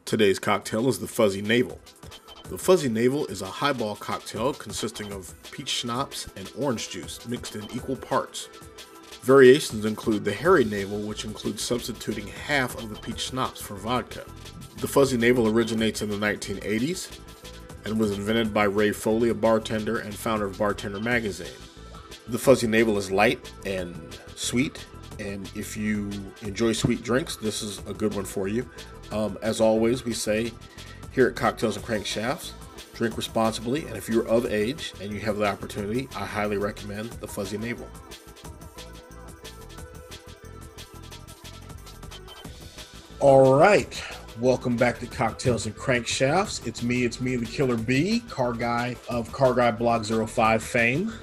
Today's cocktail is the Fuzzy Navel. The Fuzzy Navel is a highball cocktail consisting of peach schnapps and orange juice mixed in equal parts. Variations include the Hairy Navel, which includes substituting half of the peach schnapps for vodka. The Fuzzy Navel originates in the 1980s and was invented by Ray Foley, a bartender and founder of Bartender Magazine. The Fuzzy Navel is light and sweet, and if you enjoy sweet drinks, this is a good one for you. As always, we say here at Cocktails and Crankshafts, drink responsibly, and if you're of age and you have the opportunity, I highly recommend the Fuzzy Navel. All right, welcome back to Cocktails and Crankshafts. It's me, the Killer B, car guy of Car Guy Blog 05 fame.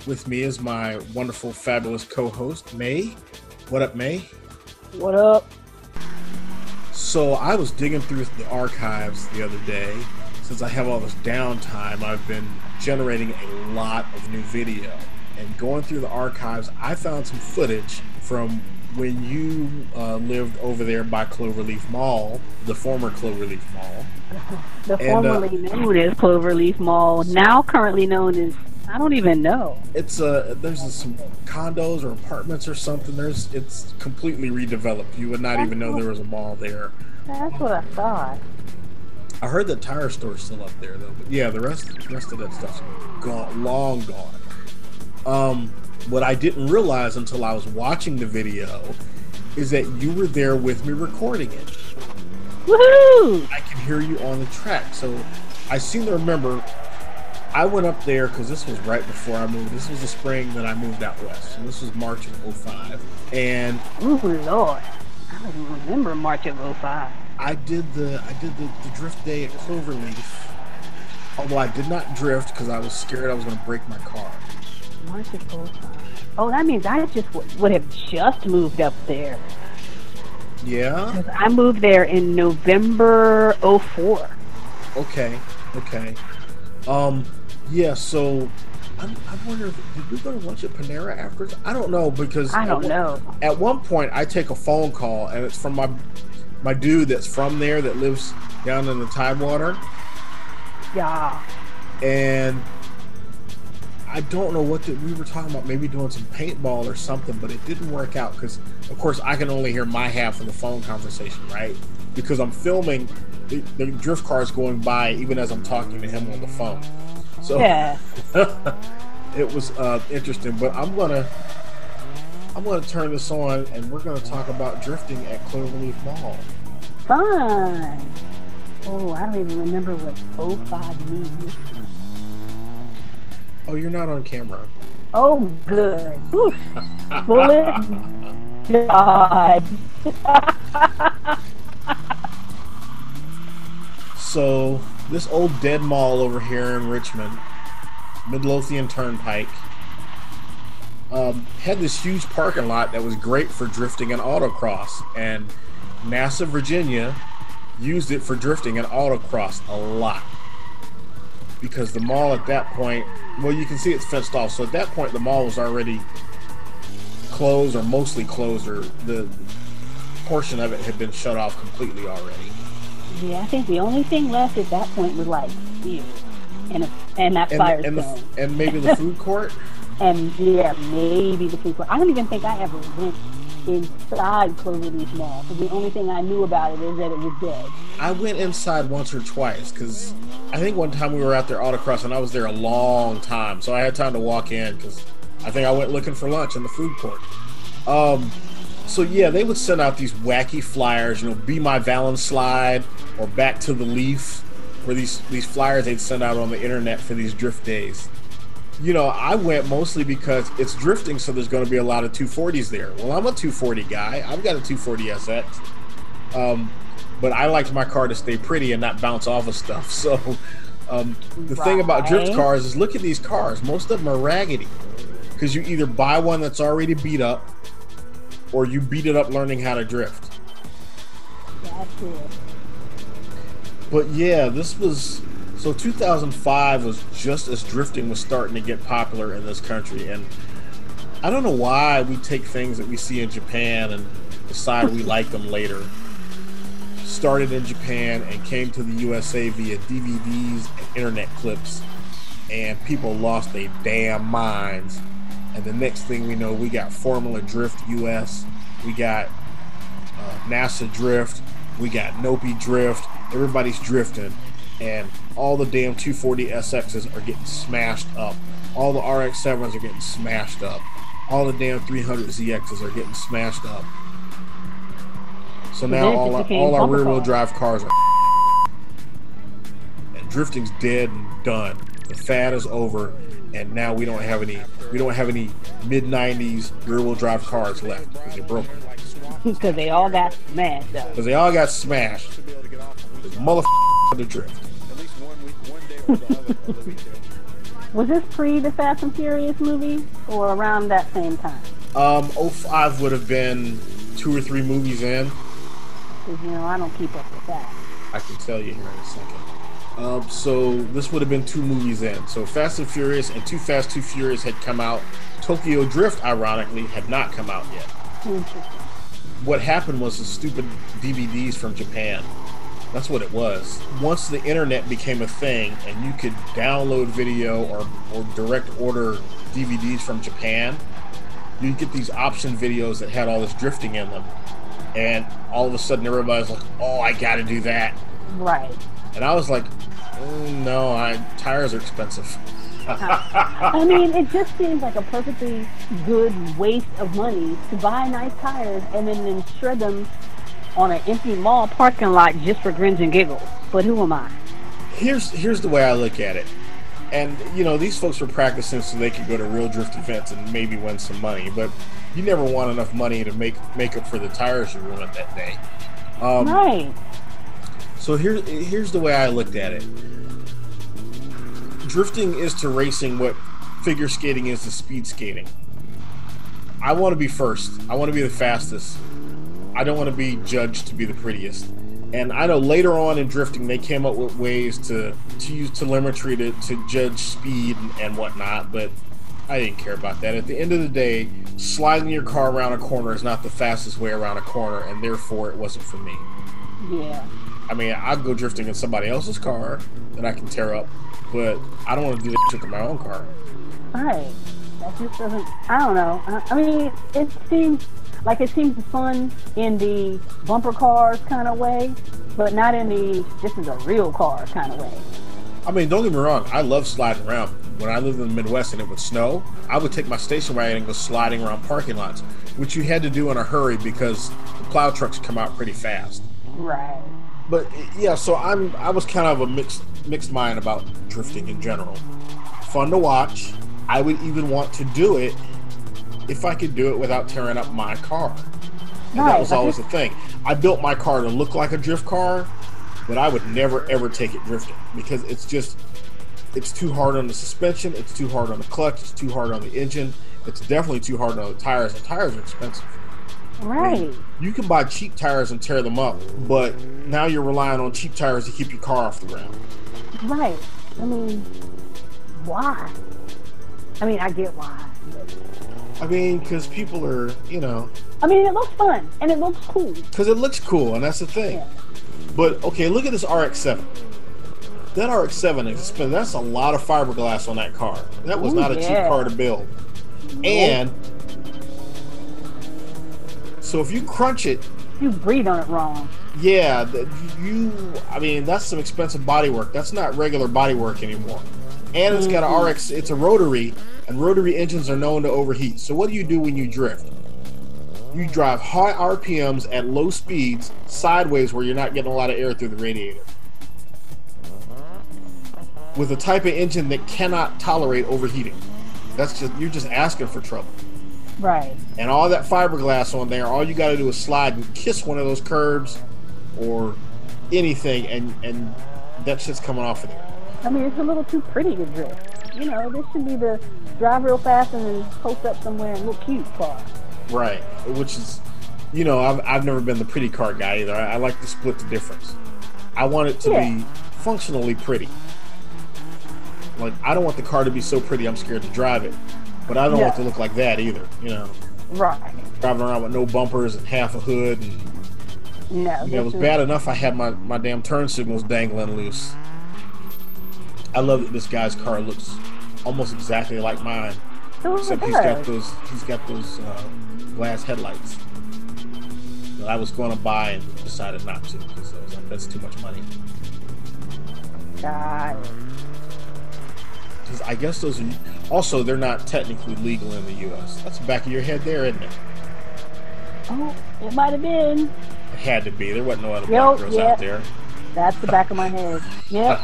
With me is my wonderful, fabulous co-host, May. What up, May? What up? So I was digging through the archives the other day. Since I have all this downtime, I've been generating a lot of new video. And going through the archives, I found some footage from when you lived over there by Cloverleaf Mall, the former Cloverleaf Mall. Formerly known as Cloverleaf Mall, now currently known as, I don't even know. It's there's some condos or apartments or something. It's completely redeveloped. You would not even know there was a mall there. That's what I thought. I heard the tire store's still up there though. But yeah, the rest of that stuff's gone, long gone. What I didn't realize until I was watching the video is that you were there with me recording it. Woohoo! I can hear you on the track. So I seem to remember I went up there because this was right before I moved. This was the spring that I moved out west. So this was March of 05. And oh Lord, I don't even remember March of 05. I did the drift day at Cloverleaf. Although I did not drift because I was scared I was going to break my car. March of 05. Oh, that means I just would have just moved up there. Yeah? I moved there in November 04. Okay. Yeah, so I wonder, did we go to lunch at Panera afterwards? I don't know, because I don't know. At one point, I take a phone call, and it's from my dude that's from there that lives down in the Tidewater. Yeah. And I don't know what we were talking about, maybe doing some paintball or something, but it didn't work out because, of course, I can only hear my half of the phone conversation, right? Because I'm filming the drift cars going by even as I'm talking to him on the phone. So yeah. It was interesting, but I'm gonna turn this on and we're gonna talk about drifting at Cloverleaf Mall. Fun. Oh, I don't even remember what 05 means. Oh, you're not on camera. Oh, good. Bullet. God. So, this old dead mall over here in Richmond, Midlothian Turnpike, had this huge parking lot that was great for drifting and autocross, and NASA Virginia used it for drifting and autocross a lot. Because the mall at that point, well, you can see it's fenced off, so at that point the mall was already closed, or mostly closed, or the portion of it had been shut off completely already. Yeah, I think the only thing left at that point was like beer and that Firestone. And maybe the food court? And yeah, maybe the food court. I don't even think I ever went inside Cloverleaf Mall, so the only thing I knew about it is that it was dead. I went inside once or twice, because I think one time we were out there autocross and I was there a long time, so I had time to walk in, because I think I went looking for lunch in the food court. So yeah, they would send out these wacky flyers, Be My Valenslide or Back to the Leaf, where these flyers they'd send out on the internet for these drift days. I went mostly because it's drifting, so there's going to be a lot of 240s there. Well, I'm a 240 guy. I've got a 240 SX. But I liked my car to stay pretty and not bounce off of stuff. So the thing about drift cars is, look at these cars. Most of them are raggedy because you either buy one that's already beat up or you beat it up learning how to drift. That's it. But yeah, so 2005 was just as drifting was starting to get popular in this country. And I don't know why we take things that we see in Japan and decide we like them later. started in Japan and came to the USA via DVDs and internet clips, and people lost their damn minds. And the next thing we know, we got Formula Drift US, we got NASA Drift, we got Nopi Drift. Everybody's drifting, and all the damn 240 SXs are getting smashed up. All the RX-7s are getting smashed up. All the damn 300 ZXs are getting smashed up. So now all our rear-wheel drive cars are and drifting's dead and done. The fad is over, and now we don't have any mid-90s rear-wheel drive cars left because they're broken. Because they all got smashed up. Because they all got smashed. This motherfucker to drift. Was this pre the Fast and Furious movie or around that same time? 05 would have been 2 or 3 movies in. Because, I don't keep up with that. I can tell you here in a second. So this would have been 2 movies in. So Fast and Furious and Too Fast, Too Furious had come out. Tokyo Drift, ironically, had not come out yet. Interesting. What happened was the stupid DVDs from Japan. That's what it was. Once the internet became a thing and you could download video or direct order DVDs from Japan, you'd get these option videos that had all this drifting in them. And all of a sudden everybody's like, oh, I gotta do that. Right. And I was like, no, tires are expensive. I mean, it just seems like a perfectly good waste of money to buy nice tires and then shred them on an empty mall parking lot just for grins and giggles. But who am I? Here's the way I look at it. And, these folks were practicing so they could go to real drift events and maybe win some money. But you never want enough money to make up for the tires you ruined that day. Right. So here's the way I looked at it. Drifting is to racing what figure skating is to speed skating. I want to be first. I want to be the fastest. I don't want to be judged to be the prettiest. And I know later on in drifting, they came up with ways to use telemetry to judge speed and whatnot, but I didn't care about that. At the end of the day, sliding your car around a corner is not the fastest way around a corner, and therefore it wasn't for me. Yeah. I mean, I'd go drifting in somebody else's car that I can tear up, but I don't want to do that shit to my own car. Right. That just doesn't, I don't know. I mean, it seems fun in the bumper cars kind of way, but not in the this is a real car kind of way. I mean, don't get me wrong, I love sliding around. When I lived in the Midwest and it would snow, I would take my station wagon and go sliding around parking lots, which you had to do in a hurry because the plow trucks come out pretty fast. Right. But yeah, so I was kind of a mixed mind about drifting in general. Fun to watch. I would even want to do it if I could do it without tearing up my car. And that was always the thing. I built my car to look like a drift car, but I would never ever take it drifting because it's too hard on the suspension, it's too hard on the clutch, it's too hard on the engine, it's definitely too hard on the tires, and tires are expensive. Right. I mean, you can buy cheap tires and tear them up, but now you're relying on cheap tires to keep your car off the ground. Right. I mean, why? I mean, I get why. But... I mean, because people are, I mean, it looks fun, and it looks cool. Because it looks cool, and that's the thing. Yeah. But, okay, look at this RX-7. That RX-7 is expensive. That's a lot of fiberglass on that car. That was not a cheap car to build. And so if you crunch it, you breathe on it wrong. Yeah, I mean, that's some expensive bodywork. That's not regular bodywork anymore. And it's got an RX, it's a rotary, and rotary engines are known to overheat. So what do you do when you drift? You drive high RPMs at low speeds sideways where you're not getting a lot of air through the radiator. With a type of engine that cannot tolerate overheating. You're just asking for trouble. Right. And all that fiberglass on there, all you got to do is slide and kiss one of those curbs or anything, and that shit's coming off of there. I mean, it's a little too pretty to drift. This should be the drive real fast and then post up somewhere and look cute car. Right. Which is, I've never been the pretty car guy either. I like to split the difference. I want it to be functionally pretty. Like, I don't want the car to be so pretty I'm scared to drive it. But I don't want it to look like that either, Right. Driving around with no bumpers and half a hood and No, You know, it was bad enough I had my damn turn signals dangling loose. I love that this guy's car looks almost exactly like mine, except he's got those glass headlights that I was going to buy and decided not to because I was like, that's too much money. God. Because I guess those are also they're not technically legal in the U.S. That's the back of your head there, isn't it? Oh, it might have been. It had to be. There wasn't no other black girls out there. That's the back of my head. Yep.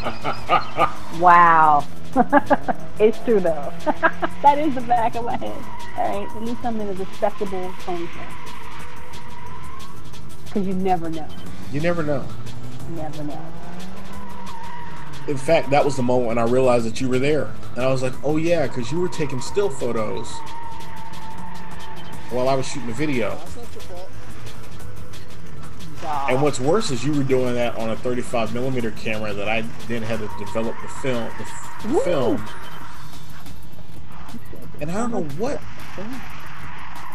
Wow. It's true though. That is the back of my head. All right. At least I'm in a respectable ponytail. Because you never know. You never know. Never know. In fact, that was the moment when I realized that you were there. And I was like, oh yeah, because you were taking still photos while I was shooting the video. God. And what's worse is you were doing that on a 35mm camera that I then had to develop the film. And I don't know what.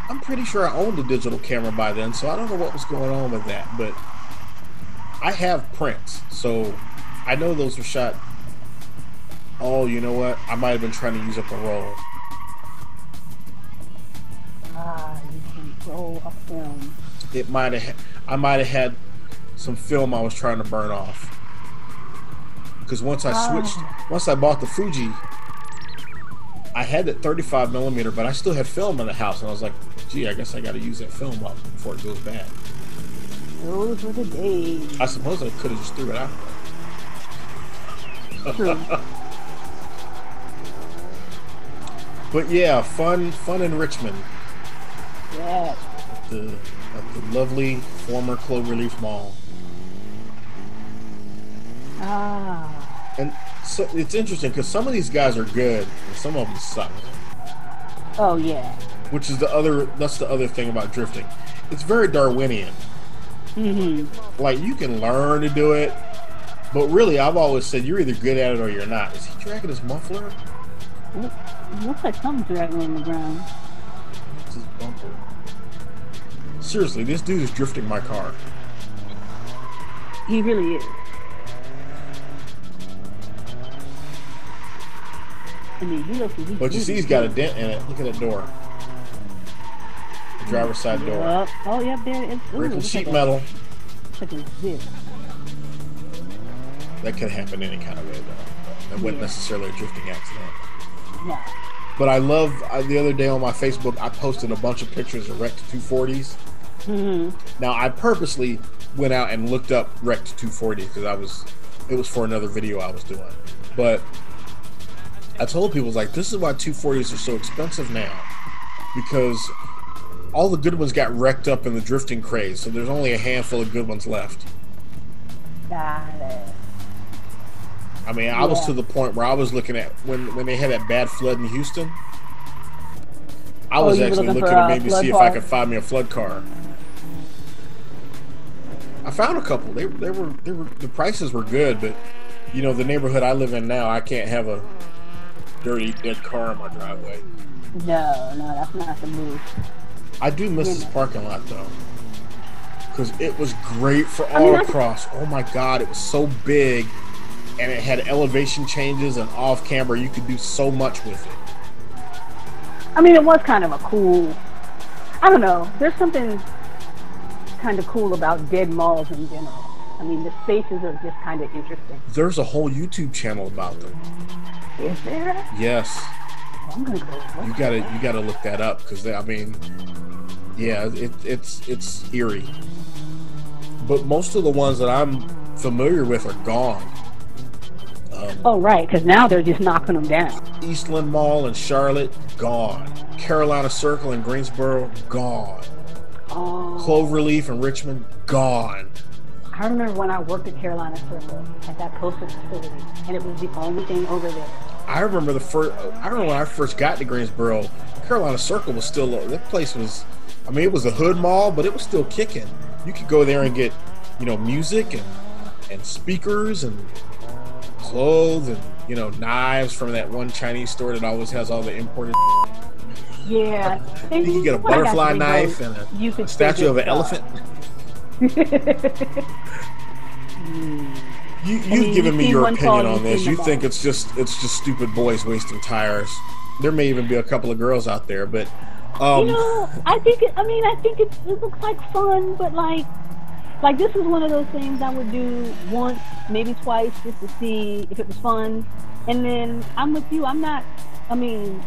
I'm pretty sure I owned a digital camera by then, so I don't know what was going on with that. But I have prints, so I know those were shot. Oh, you know what? I might have been trying to use up a roll. You can roll a film. I might have had some film I was trying to burn off. Because once I bought the Fuji, I had that 35mm, but I still had film in the house, and I was like, gee, I guess I got to use that film up before it goes bad. Those were the days. I suppose I could have just threw it out. True. But yeah, fun in Richmond. Yeah. At the lovely former Cloverleaf Mall. And so it's interesting because some of these guys are good and some of them suck. Oh yeah. Which is that's the other thing about drifting. It's very Darwinian. Mm-hmm. Like you can learn to do it, but really I've always said you're either good at it or you're not. Is he dragging his muffler? It looks like something's dragging on the ground. It's his bumper. Seriously, this dude is drifting my car. He really is. I mean, but you see he's got a dent in it. Look at that door. The driver's side door. Oh, yeah, there it is. Wrinkled sheet metal. Look at this. That could happen any kind of way, though. That wasn't necessarily a drifting accident. No. But I love, the other day on my Facebook, I posted a bunch of pictures of wrecked 240s. Mm-hmm. Now, I purposely went out and looked up wrecked 240 because it was for another video I was doing. But I told people, like, this is why 240s are so expensive now. Because all the good ones got wrecked up in the drifting craze, so there's only a handful of good ones left. Got it. I mean, I was to the point where I was looking at when they had that bad flood in Houston. I was actually looking to maybe see if I could find me a flood car. I found a couple. They were the prices were good, but you know the neighborhood I live in now, I can't have a dirty dead car in my driveway. No, that's not the move. I do miss this parking lot though, because it was great for autocross. Oh my God, it was so big. And it had elevation changes and off-camera. You could do so much with it. I mean, it was kind of a cool... I don't know. There's something kind of cool about dead malls in general. I mean, the spaces are just kind of interesting. There's a whole YouTube channel about them. Is there? Yes. I'm gonna go. You gotta look that up because I mean, yeah, it's eerie. But most of the ones that I'm familiar with are gone. Oh, right, because now they're just knocking them down. Eastland Mall in Charlotte, gone. Carolina Circle in Greensboro, gone. Oh. Cloverleaf in Richmond, gone. I remember when I worked at Carolina Circle at that postal facility, and it was the only thing over there. I remember when I first got to Greensboro, Carolina Circle was still, that place was, I mean, it was a hood mall, but it was still kicking. You could go there and get, you know, music and speakers and clothes and, you know, knives from that one Chinese store that always has all the imported. Yeah. You could get a butterfly knife and a statue of an elephant. You've given me your opinion on this. You think all. it's just stupid boys wasting tires. There may even be a couple of girls out there, but I think it looks like fun, but like this is one of those things I would do once, maybe twice, just to see if it was fun. And then I'm with you. I'm not. I mean,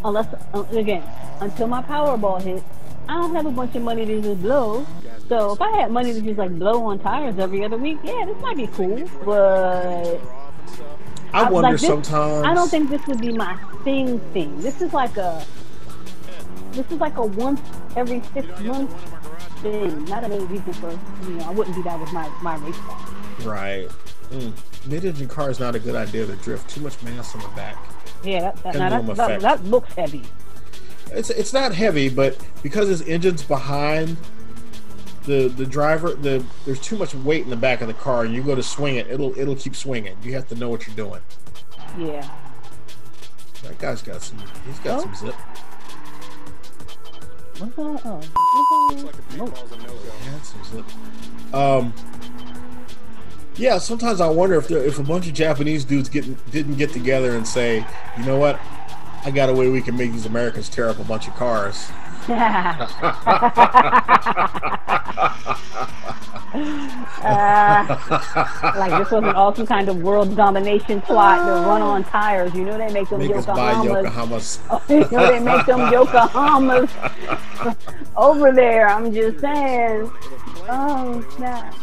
unless again, until my Powerball hits, I don't have a bunch of money to just blow. So if I had money to just like blow on tires every other week, yeah, this might be cool. But I wonder sometimes. I don't think this would be my thing. This is like a once every 6 months thing. Not a reason for I wouldn't do that with my race car. Right. Mid-engine car is not a good idea to drift. Too much mass on the back. Yeah, that looks heavy. It's not heavy, but because his engine's behind the driver, there's too much weight in the back of the car, and you go to swing it, it'll keep swinging. You have to know what you're doing. Yeah. That guy's got some zip. What's that? Oh. Yeah, some zip. Yeah, sometimes I wonder if a bunch of Japanese dudes didn't get together and say, you know what, I got a way we can make these Americans tear up a bunch of cars. Like this was an awesome kind of world domination plot to run on tires. You know they make them Yokohamas. You know they make them Yokohamas over there. I'm just saying. Oh snap!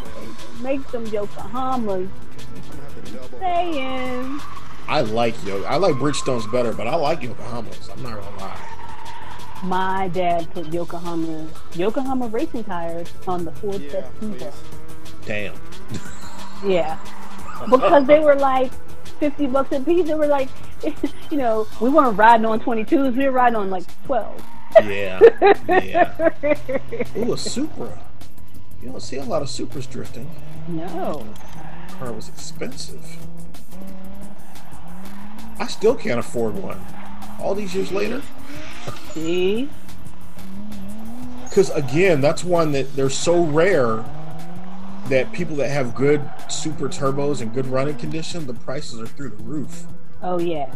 Make them Yokohamas. Saying. I like Bridgestones better, but I like Yokohamas. I'm not gonna lie. My dad put Yokohama racing tires on the Ford Festiva. Damn. Yeah, because they were like $50 a piece. They were like, we weren't riding on 22s. We were riding on like 12. Yeah. Ooh, a Supra. You don't see a lot of Supras drifting. No. The car was expensive. I still can't afford one. All these years later. See? Because again, that's one that they're so rare that people that have good super turbos and good running condition, the prices are through the roof. Oh yeah.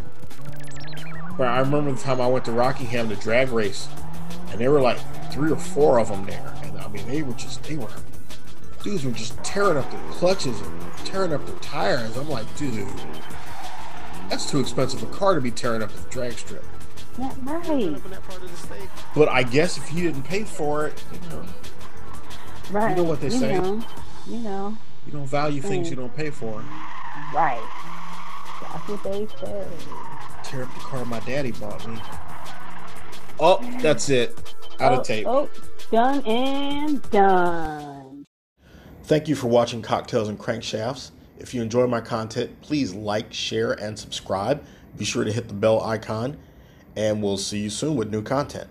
But I remember the time I went to Rockingham to drag race, and there were like 3 or 4 of them there, and I mean dudes were just tearing up their clutches and tearing up their tires. I'm like, dude, that's too expensive a car to be tearing up the drag strip. Not right. But I guess if you didn't pay for it, right. You know what they say. You don't value things you don't pay for. Right. That's what they say. Tear up the car my daddy bought me. Oh, that's it. Out of tape. Oh, done and done. Thank you for watching Cocktails and Crankshafts. If you enjoy my content, please like, share, and subscribe. Be sure to hit the bell icon, and we'll see you soon with new content.